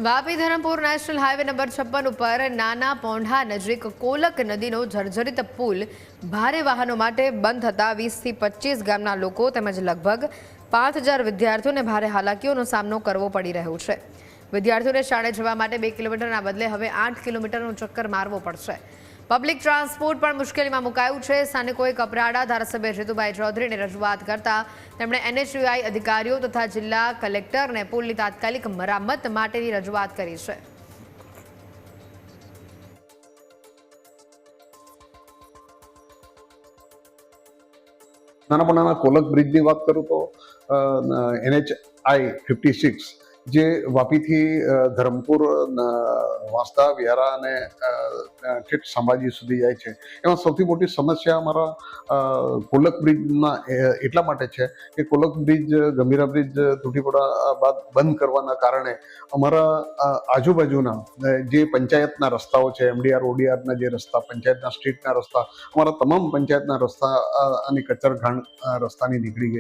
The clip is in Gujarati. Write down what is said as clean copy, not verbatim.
Vapi Dharampur national highway number 56 ઉપર નાના પોંઢા નજીક કોલક નદીનો જર્જરિત પુલ ભારે વાહનો માટે બંધ થતા 20 થી 25 ગામના લોકો તેમજ લગભગ 5000 વિદ્યાર્થીઓને ભારે હાલાકીઓનો સામનો કરવો પડી રહ્યો છે। વિદ્યાર્થીઓને શાળાએ જવા માટે 2 કિલોમીટરના બદલે હવે 8 કિલોમીટરનો ચક્કર મારવો પડશે। પબ્લિક ટ્રાન્સપોર્ટ પણ મુશ્કેલીમાં મુકાયું છે। સ્થાનિકોએ કપરાડા ધારાસભ્ય જીતુભાઈ ચૌધરીને રજૂઆત કરતા તેમણે NHAI અધિકારીઓ તથા જિલ્લા કલેક્ટરને પુલની તાત્કાલિક મરામત માટેની રજૂઆત કરી છે। નાના નાના કોલક બ્રિજની વાત કરું તો NHI 56 જે વાપીથી ધરમપુર, વાંસદા, વ્યારા અને ઠેઠ સંભાજી સુધી જાય છે। એમાં સૌથી મોટી સમસ્યા અમારા કોલક બ્રિજના એટલા માટે છે કે કોલક બ્રિજ, ગંભીરા બ્રિજ તૂટી પડવા બાદ બંધ કરવાના કારણે અમારા આજુબાજુના જે પંચાયતના રસ્તાઓ છે, MDR, ODRના જે રસ્તા, પંચાયતના સ્ટ્રીટના રસ્તા, અમારા તમામ પંચાયતના રસ્તા અને કચરઘાણ રસ્તાની નીકળી ગઈ।